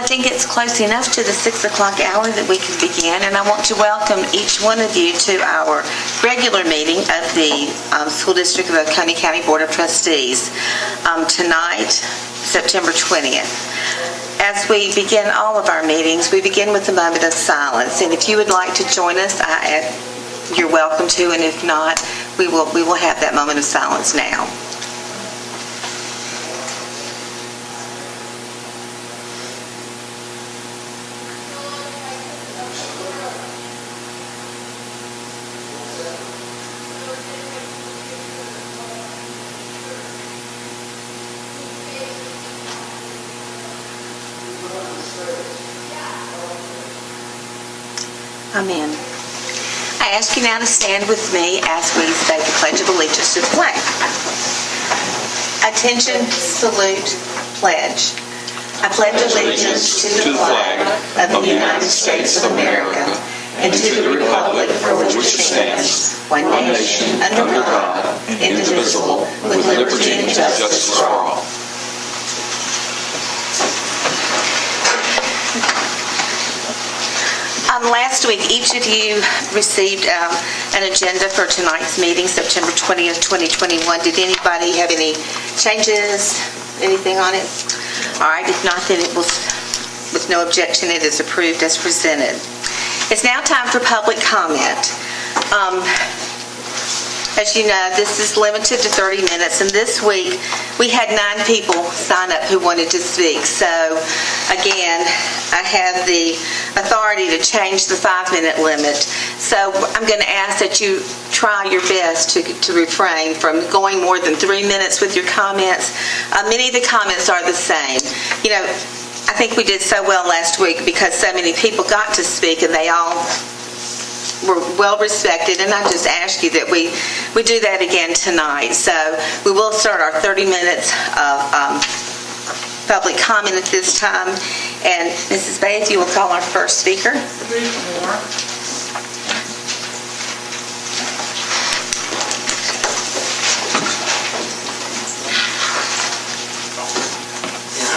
I think it's close enough to the 6 o'clock hour that we can begin, and I want to welcome each one of you to our regular meeting of the School District of Oconee County Board of Trustees tonight, September 20th. As we begin all of our meetings, we begin with a moment of silence, and if you would like to join us, you're welcome to, and if not, we will have that moment of silence now. Amen. I ask you now to stand with me as we say the Pledge of Allegiance to the flag. Attention, salute, pledge. I pledge allegiance to the flag of the United States of America and to the republic for which it stands, one nation, under God, indivisible, with liberty and justice for all. Last week, each of you received an agenda for tonight's meeting, September 20th, 2021. Did anybody have any changes, anything on it? All right, if not, then it was, with no objection, it is approved as presented. It's now time for public comment. As you know, this is limited to 30 minutes, and this week we had 9 people sign up who wanted to speak. So, again, I have the authority to change the 5-minute limit. So I'm going to ask that you try your best to refrain from going more than 3 minutes with your comments. Many of the comments are the same. You know, I think we did so well last week because so many people got to speak, and they all were well respected, and I just ask you that we do that again tonight. So we will start our 30 minutes of public comment at this time, and Mrs. Bates, you will call our first speaker.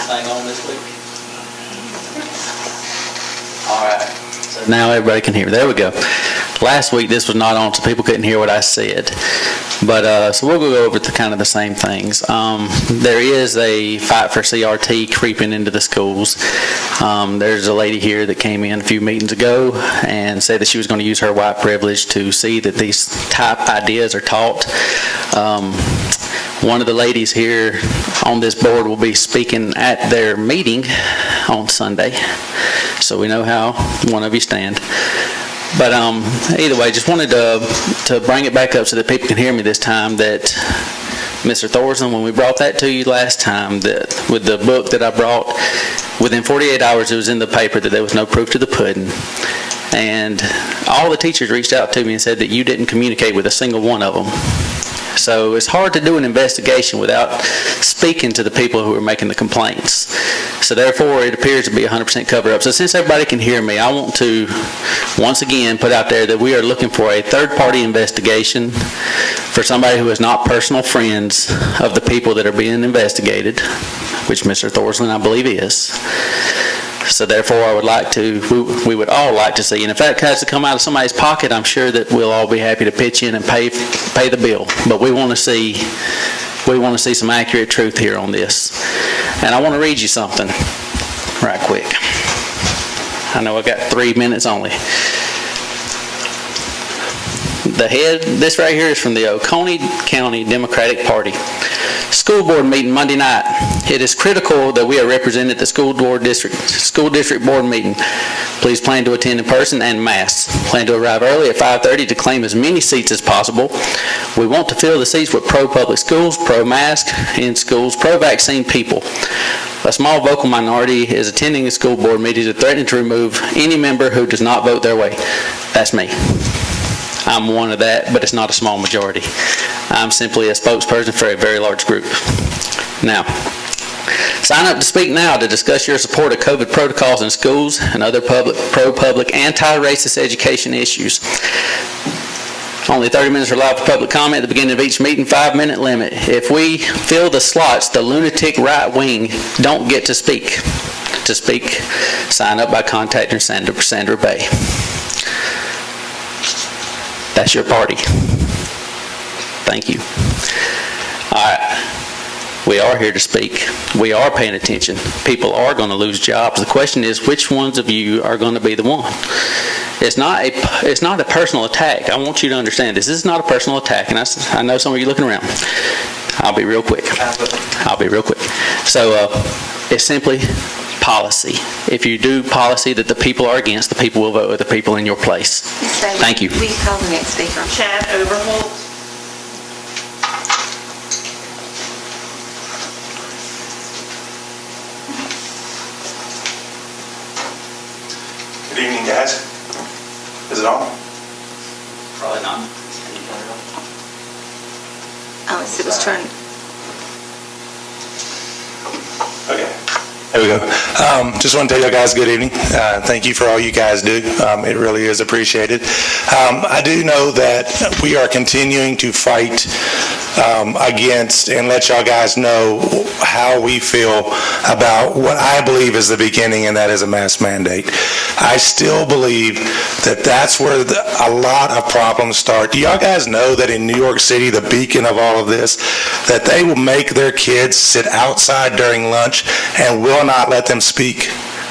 Anything on this week? All right. So now everybody can hear. There we go. Last week this was not on, so people couldn't hear what I said. But so we'll go over kind of the same things. There is a fight for CRT creeping into the schools. There's a lady here that came in a few meetings ago and said that she was going to use her white privilege to see that these type ideas are taught. One of the ladies here on this board will be speaking at their meeting on Sunday, so we know how one of you stand. But either way, just wanted to bring it back up so that people can hear me this time, that Mr. Thorson, when we brought that to you last time, that with the book that I brought, within 48 hours it was in the paper that there was no proof to the pudding. And all the teachers reached out to me and said that you didn't communicate with a single one of them. So it's hard to do an investigation without speaking to the people who are making the complaints. So therefore, it appears to be 100% cover-up. So since everybody can hear me, I want to once again put out there that we are looking for a third-party investigation for somebody who is not personal friends of the people that are being investigated, which Mr. Thorson, I believe, is. So therefore, we would all like to see, and if that has to come out of somebody's pocket, I'm sure that we'll all be happy to pitch in and pay the bill. But we want to see some accurate truth here on this. And I want to read you something right quick. I know I got 3 minutes only. This right here is from the Oconee County Democratic Party. School board meeting Monday night. It is critical that we are represented at the school district board meeting. Please plan to attend in person and masks. Plan to arrive early at 5:30 to claim as many seats as possible. We want to fill the seats with pro-public schools, pro-mask in schools, pro-vaccine people. A small vocal minority is attending the school board meetings and threatening to remove any member who does not vote their way. That's me. I'm one of that, but it's not a small majority. I'm simply a spokesperson for a very large group. Now, sign up to speak now to discuss your support of COVID protocols in schools and other pro-public, anti-racist education issues. Only 30 minutes are allowed for public comment at the beginning of each meeting, 5-minute limit. If we fill the slots, the lunatic right wing don't get to speak. to speak, sign up by contacting Sandra Bay. That's your party. Thank you. All right. We are here to speak. We are paying attention. People are going to lose jobs. The question is, which ones of you are going to be the one? It's not a personal attack. I want you to understand this. This is not a personal attack. And I know some of you looking around. I'll be real quick. So it's simply policy. If you do policy that the people are against, the people will vote with the people in your place. Thank you. Will you call the next speaker? Chad Overholt. Good evening, guys. Is it on? Probably not. Oh, it was turned. Okay. There we go. Just want to tell you guys good evening. Thank you for all you guys do. It really is appreciated. I do know that we are continuing to fight against and let y'all guys know how we feel about what I believe is the beginning, and that is a mask mandate. I still believe that that's where a lot of problems start. Do y'all guys know that in New York City, the beacon of all of this, that they will make their kids sit outside during lunch and will not let them speak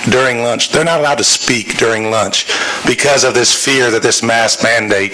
during lunch? They're not allowed to speak during lunch because of this fear that this mask mandate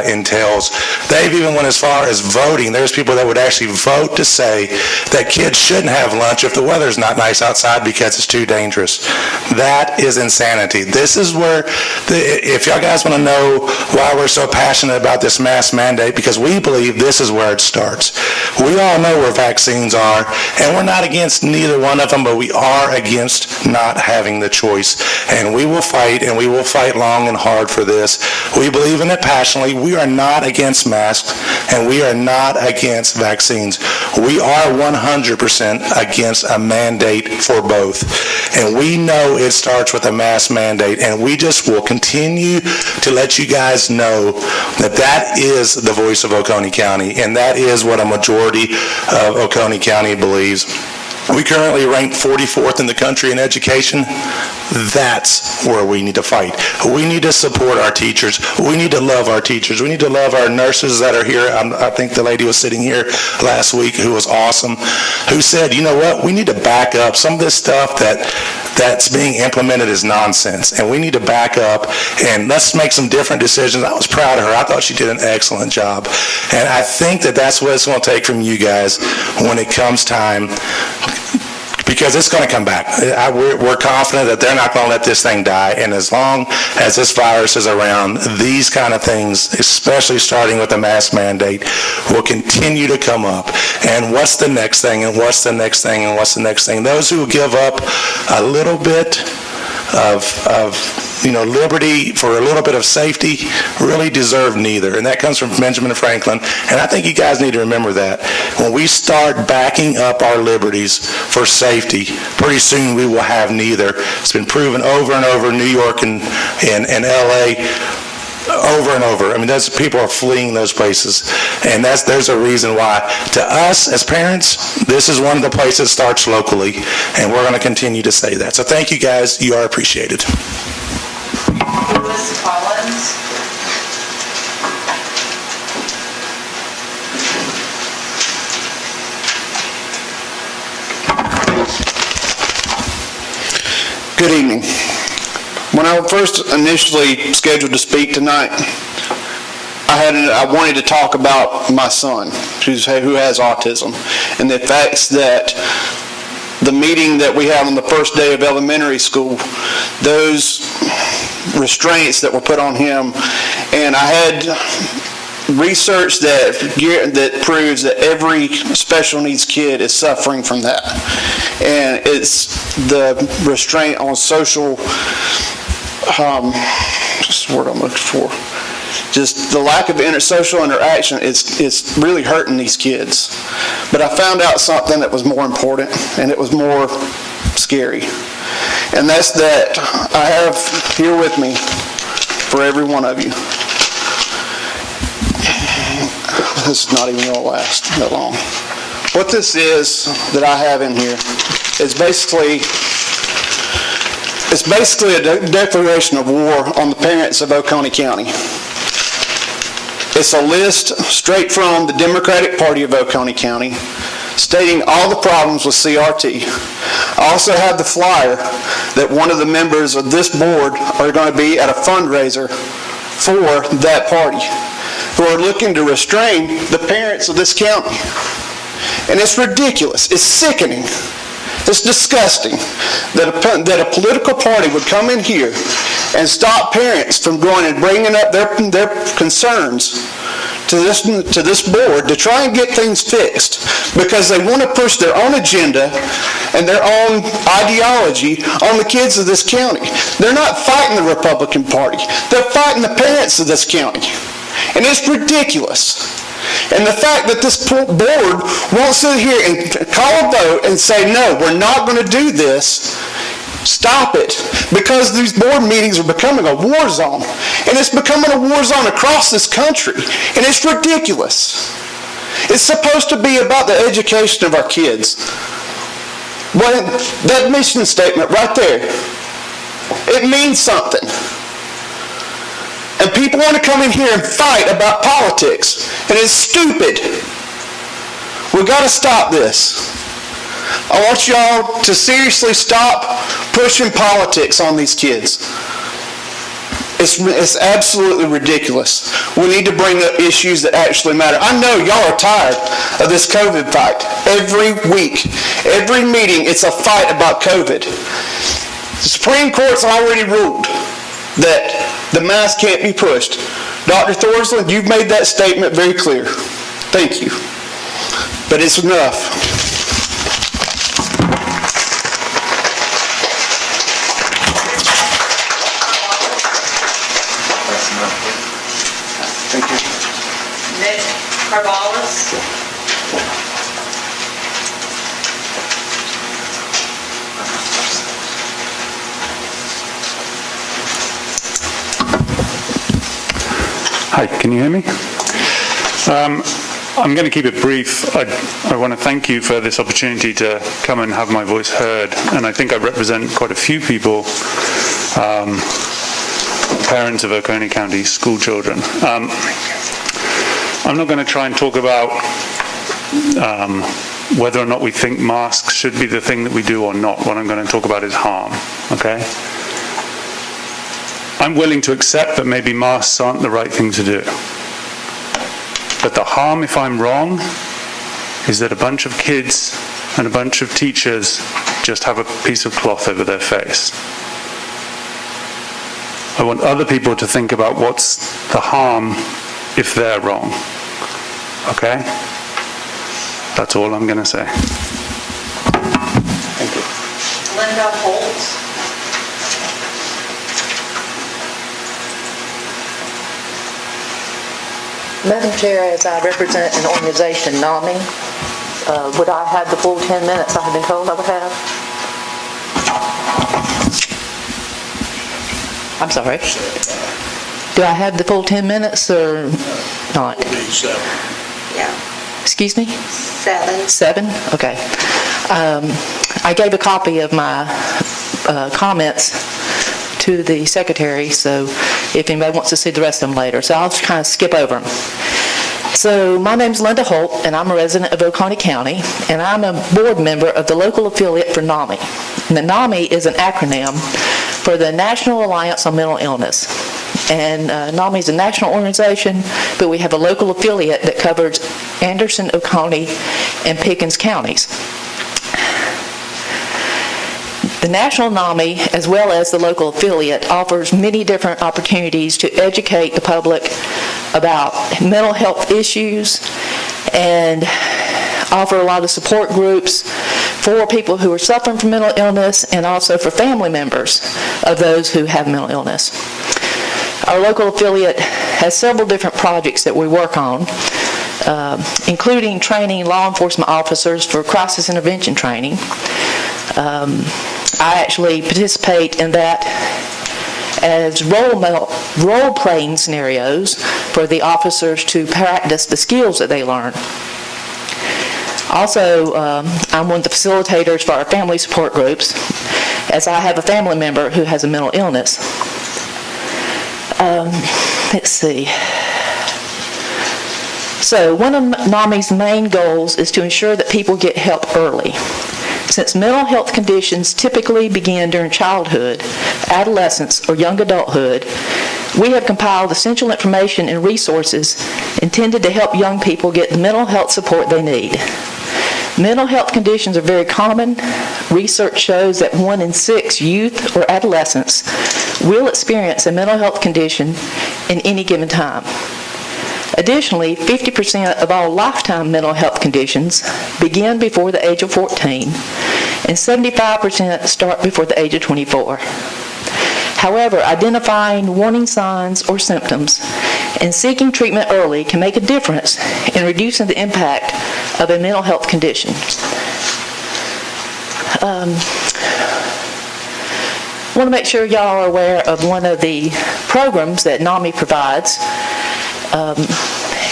entails. They've even went as far as voting. There's people that would actually vote to say that kids shouldn't have lunch if the weather's not nice outside because it's too dangerous. That is insanity. This is where, if y'all guys want to know why we're so passionate about this mask mandate, because we believe this is where it starts. We all know where vaccines are, and we're not against neither one of them, but we are against not having the choice. And we will fight, and we will fight long and hard for this. We believe in it passionately. We are not against masks, and we are not against vaccines. We are 100% against a mandate for both. And we know it starts with a mask mandate, and we just will continue to let you guys know that that is the voice of Oconee County, and that is what a majority of Oconee County believes. We currently rank 44th in the country in education. That's where we need to fight. We need to support our teachers. We need to love our teachers. We need to love our nurses that are here. I think the lady was sitting here last week who was awesome, who said, you know what, we need to back up. Some of this stuff that's being implemented is nonsense, and we need to back up and let's make some different decisions. I was proud of her. I thought she did an excellent job. And I think that that's what it's going to take from you guys when it comes time, because it's going to come back. We're confident that they're not going to let this thing die, and as long as this virus is around, these kind of things, especially starting with the mask mandate, will continue to come up. And what's the next thing, and what's the next thing, and what's the next thing? Those who give up a little bit of liberty for a little bit of safety really deserve neither. And that comes from Benjamin Franklin. And I think you guys need to remember that. When we start backing up our liberties for safety, pretty soon we will have neither. It's been proven over and over in New York and LA, over and over. I mean, those people are fleeing those places, and there's a reason why. To us as parents, this is one of the places that starts locally, and we're going to continue to say that. So thank you guys. You are appreciated. Ms. Collins. Good evening. When I first initially scheduled to speak tonight, I wanted to talk about my son, who has autism, and the facts that the meeting that we had on the first day of elementary school, those restraints that were put on him, and I had research that proves that every special needs kid is suffering from that, and it's the restraint on social. Just the word I'm looking for. Just the lack of social interaction is really hurting these kids. But I found out something that was more important, and it was more scary. And that's that I have here with me for every one of you. This is not even going to last that long. What this is that I have in here is basically It's basically a declaration of war on the parents of Oconee County. It's a list straight from the Democratic Party of Oconee County stating all the problems with CRT. I also have the flyer that one of the members of this board are going to be at a fundraiser for that party, who are looking to restrain the parents of this county. And it's ridiculous. It's sickening. It's disgusting that a political party would come in here and stop parents from going and bringing up their concerns to this board to try and get things fixed, because they want to push their own agenda and their own ideology on the kids of this county. They're not fighting the Republican Party. They're fighting the parents of this county. And it's ridiculous. And the fact that this board won't sit here and call a vote and say, no, we're not going to do this, stop it, because these board meetings are becoming a war zone. And it's becoming a war zone across this country. And it's ridiculous. It's supposed to be about the education of our kids. Well, that mission statement right there, it means something. And people want to come in here and fight about politics. And it's stupid. We've got to stop this. I want y'all to seriously stop pushing politics on these kids. It's absolutely ridiculous. We need to bring up issues that actually matter. I know y'all are tired of this COVID fight. Every week, every meeting, it's a fight about COVID. The Supreme Court's already ruled that the mask can't be pushed. Dr. Thorsland, you've made that statement very clear. Thank you. But it's enough. Thank you. Nick Carvalis. Hi, can you hear me? I'm going to keep it brief. I want to thank you for this opportunity to come and have my voice heard, and I think I represent quite a few people, parents of Oconee County school children. I'm not going to try and talk about whether or not we think masks should be the thing that we do or not. What I'm going to talk about is harm, okay? I'm willing to accept that maybe masks aren't the right thing to do. But the harm, if I'm wrong, is that a bunch of kids and a bunch of teachers just have a piece of cloth over their face. I want other people to think about what's the harm if they're wrong. Okay? That's all I'm going to say. Thank you. Linda Holt. Madam Chair, as I represent an organization, NAMI, would I have the full 10 minutes I have been told I would have? I'm sorry. Do I have the full 10 minutes or not? Yeah. Excuse me? 7. 7? Okay. I gave a copy of my comments to the secretary, so if anybody wants to see the rest of them later. So I'll just kind of skip over them. So my name's Linda Holt, and I'm a resident of Oconee County, and I'm a board member of the local affiliate for NAMI. And the NAMI is an acronym for the National Alliance on Mental Illness. And NAMI is a national organization, but we have a local affiliate that covers Anderson, Oconee, and Pickens counties. The national NAMI, as well as the local affiliate, offers many different opportunities to educate the public about mental health issues and offer a lot of support groups for people who are suffering from mental illness and also for family members of those who have mental illness. Our local affiliate has several different projects that we work on, including training law enforcement officers for crisis intervention training. I actually participate in that as role-playing scenarios for the officers to practice the skills that they learn. Also, I'm one of the facilitators for our family support groups, as I have a family member who has a mental illness. Let's see. So one of NAMI's main goals is to ensure that people get help early. Since mental health conditions typically begin during childhood, adolescence, or young adulthood, we have compiled essential information and resources intended to help young people get the mental health support they need. Mental health conditions are very common. Research shows that 1 in 6 youth or adolescents will experience a mental health condition in any given time. Additionally, 50% of all lifetime mental health conditions begin before the age of 14, and 75% start before the age of 24. However, identifying warning signs or symptoms and seeking treatment early can make a difference in reducing the impact of a mental health condition. I want to make sure y'all are aware of one of the programs that NAMI provides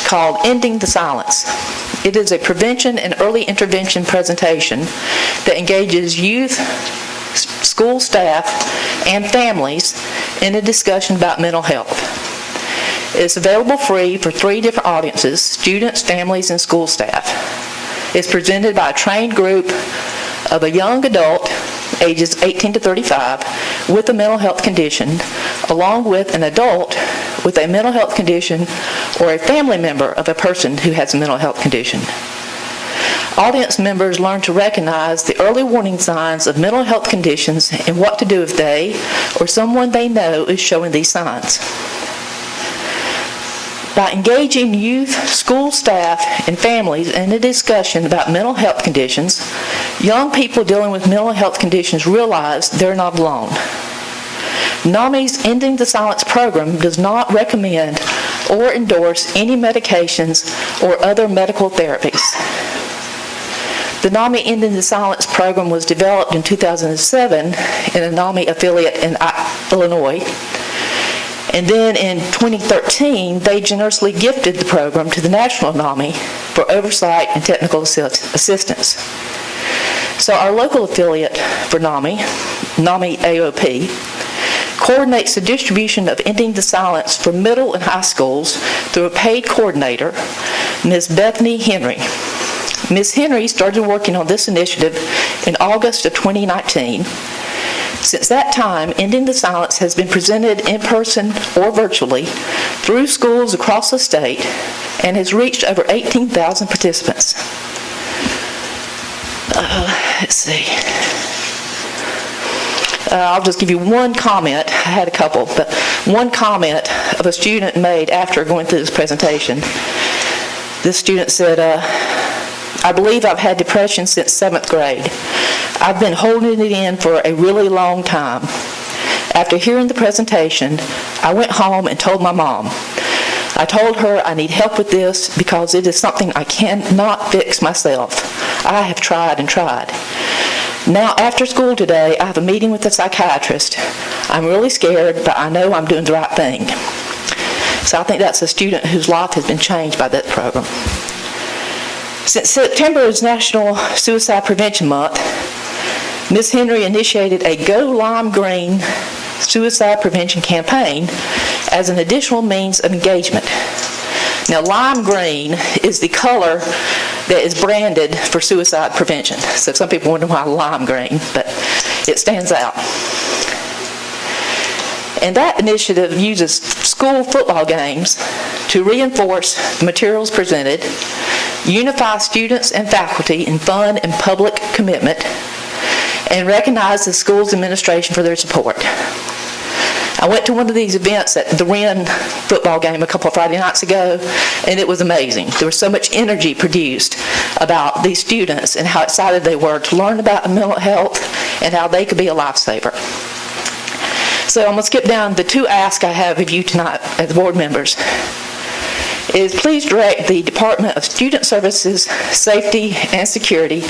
called Ending the Silence. It is a prevention and early intervention presentation that engages youth, school staff, and families in a discussion about mental health. It's available free for 3 different audiences: students, families, and school staff. It's presented by a trained group of a young adult, ages 18 to 35, with a mental health condition, along with an adult with a mental health condition or a family member of a person who has a mental health condition. Audience members learn to recognize the early warning signs of mental health conditions and what to do if they or someone they know is showing these signs. By engaging youth, school staff, and families in a discussion about mental health conditions, young people dealing with mental health conditions realize they're not alone. NAMI's Ending the Silence program does not recommend or endorse any medications or other medical therapies. The NAMI Ending the Silence program was developed in 2007 in a NAMI affiliate in Illinois. And then in 2013, they generously gifted the program to the National NAMI for oversight and technical assistance. So our local affiliate for NAMI, NAMI AOP, coordinates the distribution of Ending the Silence for middle and high schools through a paid coordinator, Ms. Bethany Henry. Ms. Henry started working on this initiative in August of 2019. Since that time, Ending the Silence has been presented in person or virtually through schools across the state and has reached over 18,000 participants. Let's see. I'll just give you one comment. I had a couple, but one comment of a student made after going through this presentation. This student said, I believe I've had depression since 7th grade. I've been holding it in for a really long time. After hearing the presentation, I went home and told my mom. I told her I need help with this because it is something I cannot fix myself. I have tried and tried. Now, after school today, I have a meeting with a psychiatrist. I'm really scared, but I know I'm doing the right thing. So I think that's a student whose life has been changed by that program. Since September is National Suicide Prevention Month, Ms. Henry initiated a Go Lime Green suicide prevention campaign as an additional means of engagement. Now, lime green is the color that is branded for suicide prevention. So some people wonder why lime green, but it stands out. And that initiative uses school football games to reinforce the materials presented, unify students and faculty in fun and public commitment, and recognize the school's administration for their support. I went to one of these events at the Wren football game a couple of Friday nights ago, and it was amazing. There was so much energy produced about these students and how excited they were to learn about mental health and how they could be a lifesaver. So I'm going to skip down the 2 asks I have of you tonight as board members. Is please direct the Department of Student Services, Safety, and Security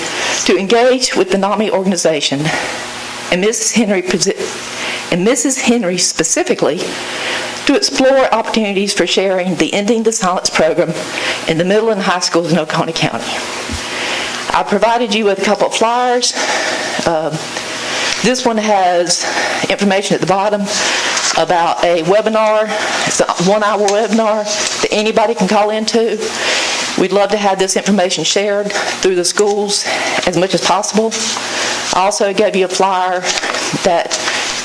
to engage with the NAMI organization and Mrs. Henry specifically to explore opportunities for sharing the Ending the Silence program in the middle and high schools in Oconee County. I provided you with a couple of flyers. This one has information at the bottom about a webinar. It's a 1-hour webinar that anybody can call into. We'd love to have this information shared through the schools as much as possible. I also gave you a flyer that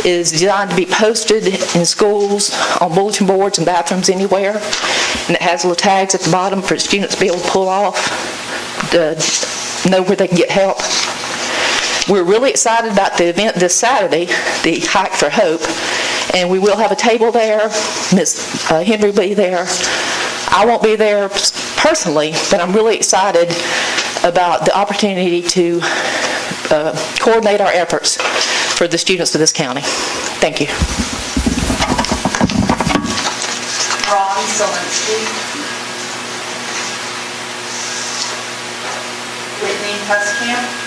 is designed to be posted in schools, on bulletin boards and bathrooms anywhere. And it has little tags at the bottom for students to be able to pull off, to know where they can get help. We're really excited about the event this Saturday, the Hike for Hope. And we will have a table there. Ms. Henry will be there. I won't be there personally, but I'm really excited about the opportunity to coordinate our efforts for the students of this county. Thank you. Ron Zielinski. Whitney Huskamp.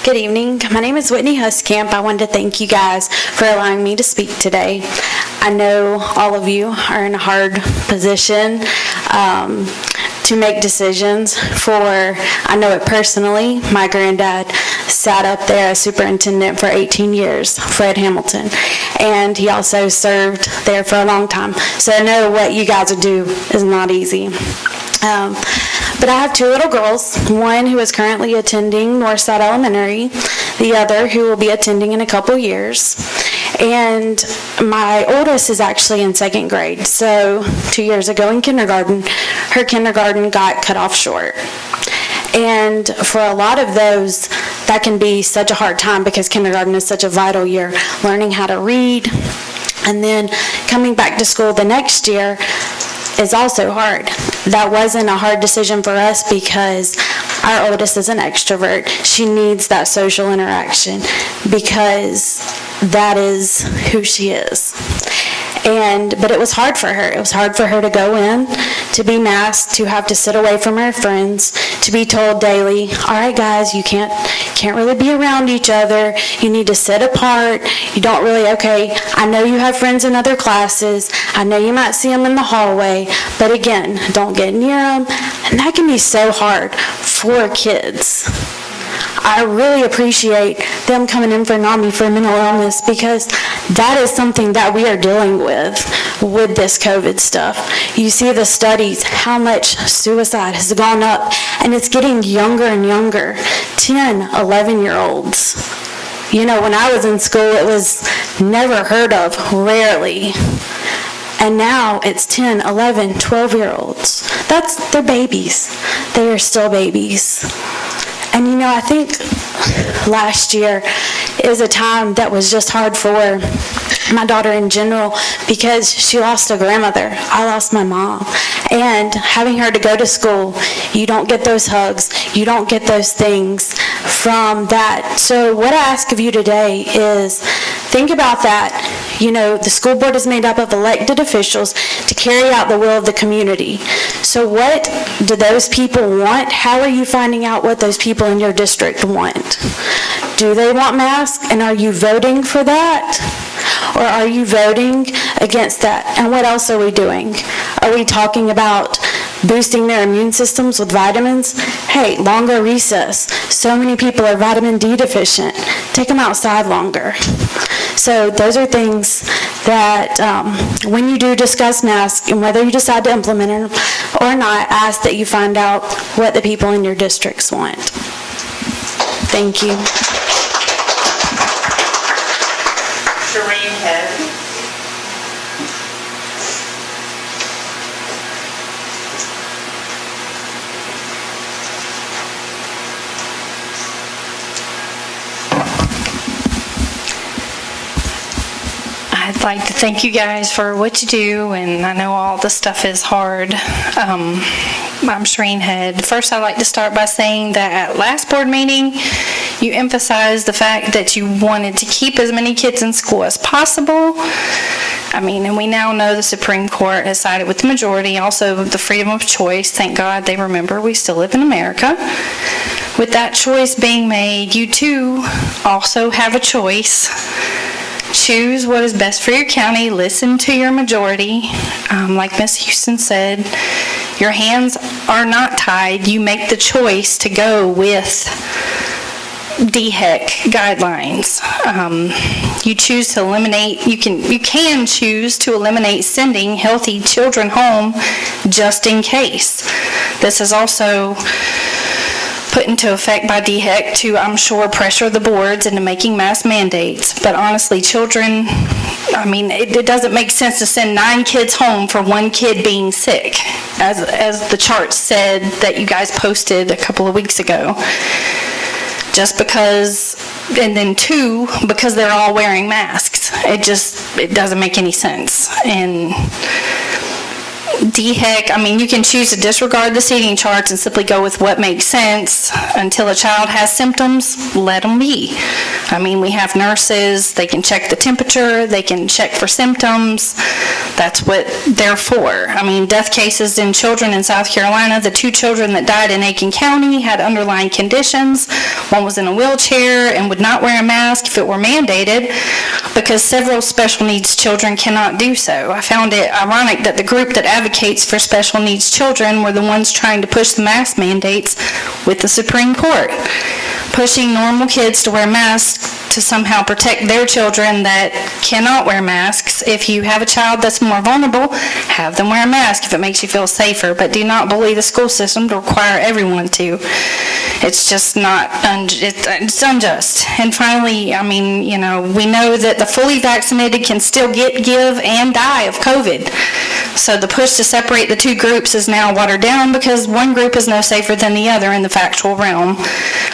Good evening. My name is Whitney Huskamp. I wanted to thank you guys for allowing me to speak today. I know all of you are in a hard position to make decisions. I know it personally. My granddad sat up there as superintendent for 18 years, Fred Hamilton, and he also served there for a long time. So I know what you guys would do is not easy. But I have two little girls, one who is currently attending Northside Elementary, the other who will be attending in a couple years. And my oldest is actually in 2nd grade. So 2 years ago in kindergarten, her kindergarten got cut off short. And for a lot of those, that can be such a hard time because kindergarten is such a vital year, learning how to read. And then coming back to school the next year is also hard. That wasn't a hard decision for us because our oldest is an extrovert. She needs that social interaction because that is who she is. But it was hard for her. It was hard for her to go in, to be masked, to have to sit away from her friends, to be told daily, all right guys, you can't really be around each other. You need to sit apart. You don't really, okay, I know you have friends in other classes. I know you might see them in the hallway, but again, don't get near them. And that can be so hard for kids. I really appreciate them coming in for NAMI for mental illness because that is something that we are dealing with this COVID stuff. You see the studies, how much suicide has gone up, and it's getting younger and younger, 10, 11-year-olds. You know, when I was in school, it was never heard of, rarely. And now it's 10, 11, 12-year-olds. They're babies. They are still babies. And you know, I think last year is a time that was just hard for my daughter in general because she lost a grandmother. I lost my mom. And having her to go to school, you don't get those hugs, you don't get those things from that. So what I ask of you today is think about that. You know, the school board is made up of elected officials to carry out the will of the community. So what do those people want? How are you finding out what those people in your district want? Do they want masks, and are you voting for that? Or are you voting against that? And what else are we doing? Are we talking about boosting their immune systems with vitamins? Hey, longer recess. So many people are vitamin D deficient. Take them outside longer. So those are things that when you do discuss masks, and whether you decide to implement them or not, ask that you find out what the people in your districts want. Thank you. Shereen Head. I'd like to thank you guys for what you do, and I know all the stuff is hard. I'm Shereen Head. First, I'd like to start by saying that at last board meeting, you emphasized the fact that you wanted to keep as many kids in school as possible. I mean, and we now know the Supreme Court has sided with the majority, also the freedom of choice. Thank God they remember we still live in America. With that choice being made, you too also have a choice Choose what is best for your county. Listen to your majority. Like Ms. Houston said, your hands are not tied. You make the choice to go with DHEC guidelines. You choose to eliminate, you can choose to eliminate sending healthy children home just in case. This is also put into effect by DHEC to, I'm sure, pressure the boards into making mask mandates. But honestly, children, I mean, it doesn't make sense to send 9 kids home for 1 kid being sick, as the chart said that you guys posted a couple of weeks ago. Just because, and then 2, because they're all wearing masks. It doesn't make any sense. And DHEC, I mean, you can choose to disregard the seating charts and simply go with what makes sense. Until a child has symptoms, let them be. I mean, we have nurses, they can check the temperature, they can check for symptoms. That's what they're for. I mean, death cases in children in South Carolina, the 2 children that died in Aiken County had underlying conditions. One was in a wheelchair and would not wear a mask if it were mandated, because several special needs children cannot do so. I found it ironic that the group that advocates for special needs children were the ones trying to push the mask mandates with the Supreme Court, pushing normal kids to wear masks to somehow protect their children that cannot wear masks. If you have a child that's more vulnerable, have them wear a mask if it makes you feel safer, but do not bully the school system to require everyone to. It's just not, it's unjust. And finally, I mean, you know, we know that the fully vaccinated can still give, and die of COVID. So the push to separate the 2 groups is now watered down because one group is no safer than the other in the factual realm.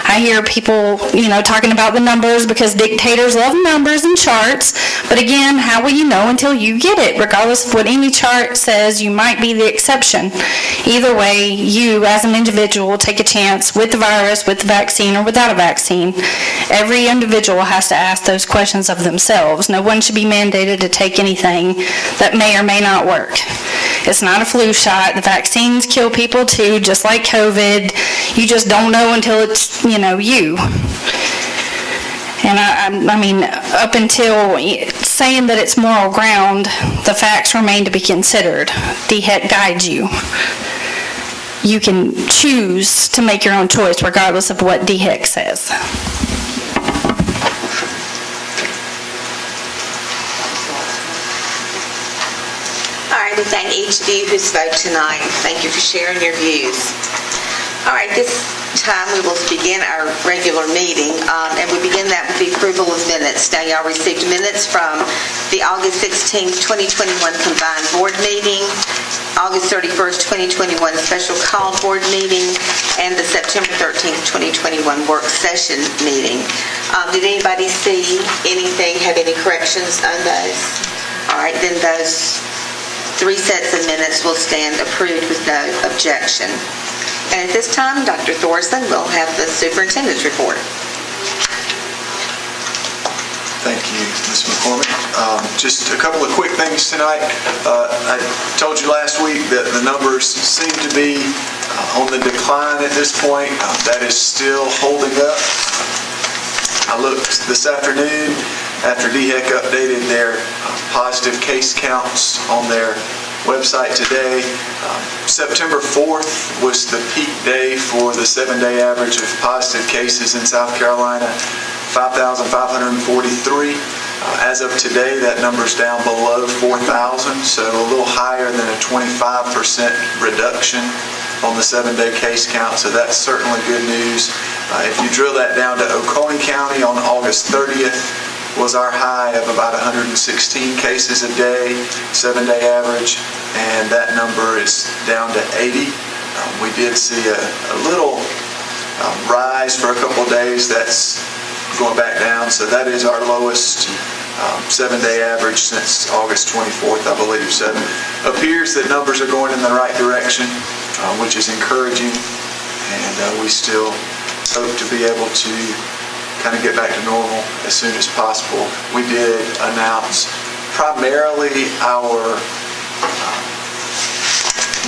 I hear people, you know, talking about the numbers because dictators love numbers and charts, but again, how will you know until you get it? Regardless of what any chart says, you might be the exception. Either way, you as an individual take a chance with the virus, with the vaccine, or without a vaccine. Every individual has to ask those questions of themselves. No one should be mandated to take anything that may or may not work. It's not a flu shot. The vaccines kill people too, just like COVID. You just don't know until it's, you know, you. And I mean, up until saying that it's moral ground, the facts remain to be considered. DHEC guides you. You can choose to make your own choice regardless of what DHEC says. All right, we thank each of you who spoke tonight. Thank you for sharing your views. All right, this time we will begin our regular meeting, and we begin that with the approval of minutes. Now, y'all received minutes from the August 16th, 2021 combined board meeting, August 31st, 2021 special called board meeting, and the September 13th, 2021 work session meeting. Did anybody see anything, have any corrections on those? All right, then those 3 sets of minutes will stand approved with no objection. And at this time, Dr. Thorson will have the superintendent's report. Thank you, Ms. McCormick. Just a couple of quick things tonight. I told you last week that the numbers seem to be on the decline at this point. That is still holding up. I looked this afternoon after DHEC updated their positive case counts on their website today. September 4th was the peak day for the 7-day average of positive cases in South Carolina, 5,543. As of today, that number's down below 4,000, so a little higher than a 25% reduction on the 7-day case count, so that's certainly good news. If you drill that down to Oconee County on August 30th, was our high of about 116 cases a day, 7-day average, and that number is down to 80. We did see a little rise for a couple of days. That's going back down, so that is our lowest 7-day average since August 24th, I believe. So it appears that numbers are going in the right direction, which is encouraging, and we still hope to be able to kind of get back to normal as soon as possible. We did announce primarily our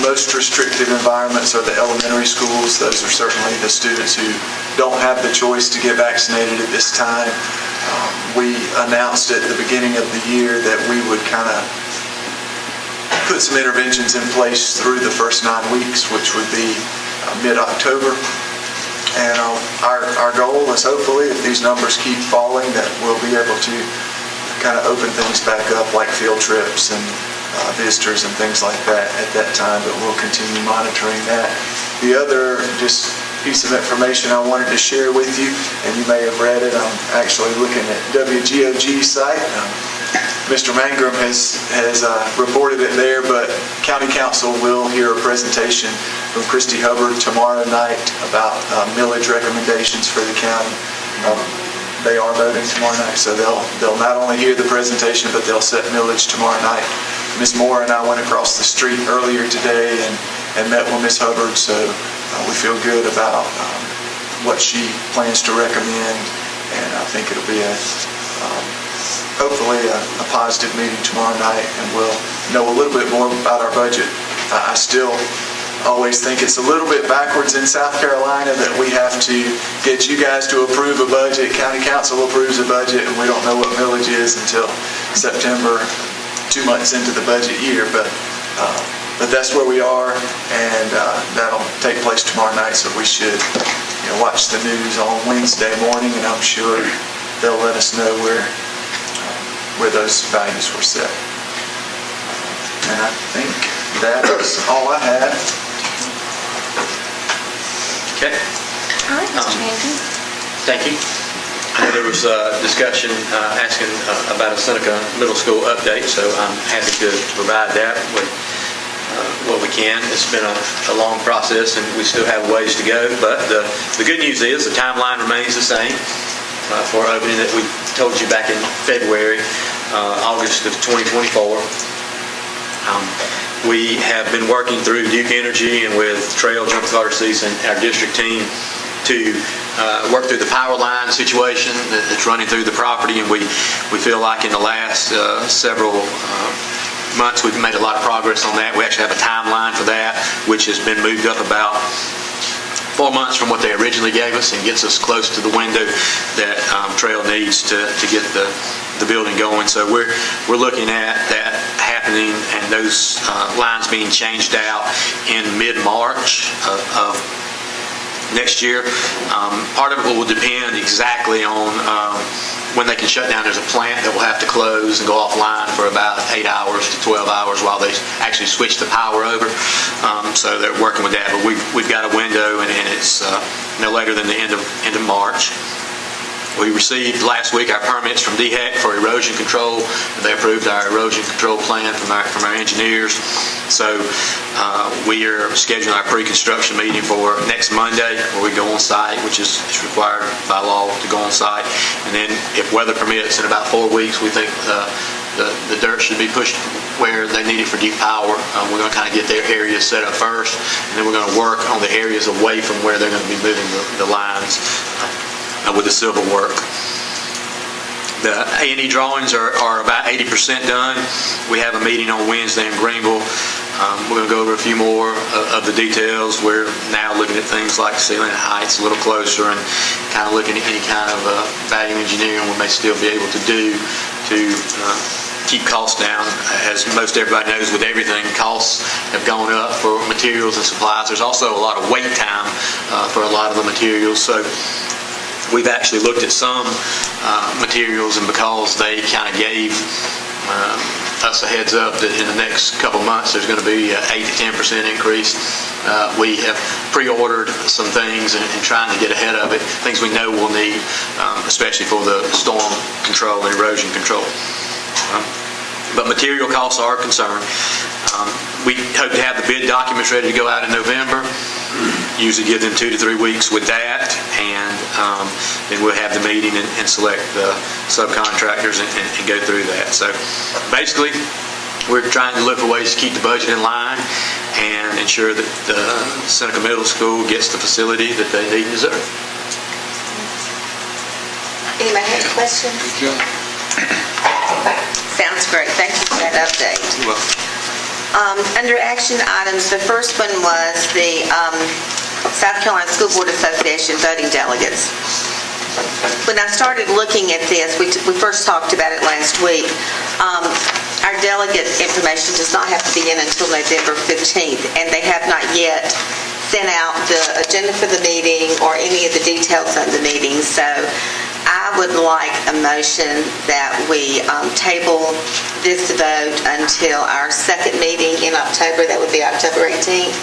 most restrictive environments are the elementary schools. Those are certainly the students who don't have the choice to get vaccinated at this time. We announced at the beginning of the year that we would kind of put some interventions in place through the first 9 weeks, which would be mid-October. And our goal is hopefully, if these numbers keep falling, that we'll be able to kind of open things back up, like field trips and visitors and things like that at that time, but we'll continue monitoring that. The other just piece of information I wanted to share with you, and you may have read it, I'm actually looking at WGOG's site. Mr. Mangrum has reported it there, but County Council will hear a presentation from Christy Hubbard tomorrow night about millage recommendations for the county. They are voting tomorrow night, so they'll not only hear the presentation, but they'll set millage tomorrow night. Ms. Moore and I went across the street earlier today and met with Ms. Hubbard, so we feel good about what she plans to recommend, and I think it'll be hopefully a positive meeting tomorrow night, and we'll know a little bit more about our budget. I still always think it's a little bit backwards in South Carolina that we have to get you guys to approve a budget, County Council approves a budget, and we don't know what millage is until September, 2 months into the budget year, but that's where we are, and that'll take place tomorrow night, so we should watch the news on Wednesday morning, and I'm sure they'll let us know where those values were set. And I think that is all I had. Okay. All right, Mr. Hampton. Thank you. I know there was a discussion asking about a Seneca Middle School update, so I'm happy to provide that with what we can. It's been a long process, and we still have ways to go, but the good news is the timeline remains the same for opening that we told you back in February, August of 2024. We have been working through Duke Energy and with Trail Jump Carter Cease and our district team to work through the power line situation that's running through the property, and we feel like in the last several months we've made a lot of progress on that. We actually have a timeline for that, which has been moved up about 4 months from what they originally gave us, and gets us close to the window that Trail needs to get the building going. So we're looking at that happening and those lines being changed out in mid-March of next year. Part of it will depend exactly on when they can shut down. There's a plant that will have to close and go offline for about 8 hours to 12 hours while they actually switch the power over. So they're working with that, but we've got a window, and it's no later than the end of March. We received last week our permits from DHEC for erosion control. They approved our erosion control plan from our engineers. So we are scheduling our pre-construction meeting for next Monday, where we go on site, which is required by law to go on site. And then if weather permits, in about 4 weeks, we think the dirt should be pushed where they need it for deep power. We're going to kind of get their areas set up first, and then we're going to work on the areas away from where they're going to be moving the lines with the civil work. The A&E drawings are about 80% done. We have a meeting on Wednesday in Greenville. We're going to go over a few more of the details. We're now looking at things like ceiling heights a little closer, and kind of looking at any kind of value engineering we may still be able to do to keep costs down. As most everybody knows, with everything, costs have gone up for materials and supplies. There's also a lot of wait time for a lot of the materials. So we've actually looked at some materials, and because they kind of gave us a heads up that in the next couple months there's going to be an 8 to 10% increase, we have pre-ordered some things and trying to get ahead of it, things we know we'll need, especially for the storm control and erosion control. But material costs are a concern. We hope to have the bid documents ready to go out in November. Usually give them 2 to 3 weeks with that, and then we'll have the meeting and select the subcontractors and go through that. So basically, we're trying to look for ways to keep the budget in line and ensure that the Seneca Middle School gets the facility that they need and deserve. Anybody have a question? Sounds great. Thank you for that update. You're welcome. Under action items, the first one was the South Carolina School Board Association voting delegates. When I started looking at this, we first talked about it last week. Our delegate information does not have to be in until November 15th, and they have not yet sent out the agenda for the meeting or any of the details of the meeting. So I would like a motion that we table this vote until our second meeting in October. That would be October 18th.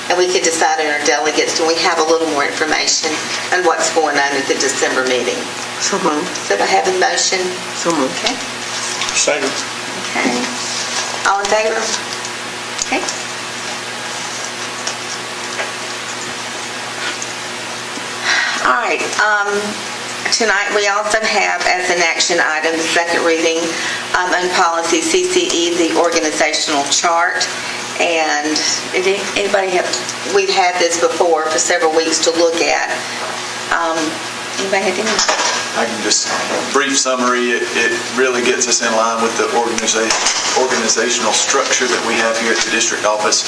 And we could decide on our delegates when we have a little more information on what's going on at the December meeting. So moved. So do I have a motion? So moved. Okay. Second. Okay. All in favor? Okay. All right. Tonight we also have as an action item the second reading on policy CCE, the organizational chart. And we've had this before for several weeks to look at. Anybody have any? I can just, brief summary, it really gets us in line with the organizational structure that we have here at the district office.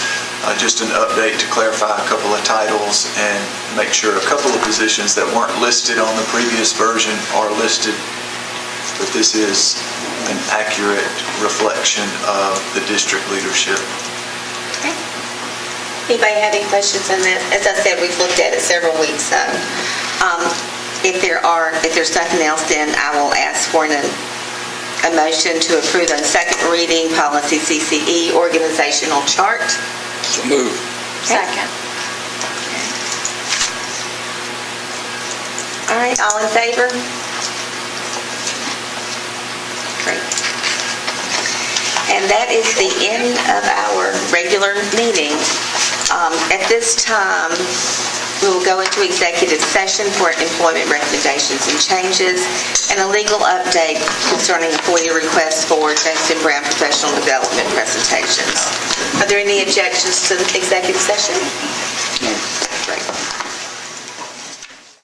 Just an update to clarify a couple of titles and make sure a couple of positions that weren't listed on the previous version are listed. But this is an accurate reflection of the district leadership. Okay. Anybody have any questions on that? As I said, we've looked at it several weeks, so if there's nothing else, then I will ask for a motion to approve on second reading policy CCE organizational chart. So moved. Second. All right, all in favor? Great. And that is the end of our regular meeting. At this time, we will go into executive session for employment recommendations and changes and a legal update concerning employee requests for Jameson Brown professional development presentations. Are there any objections to the executive session?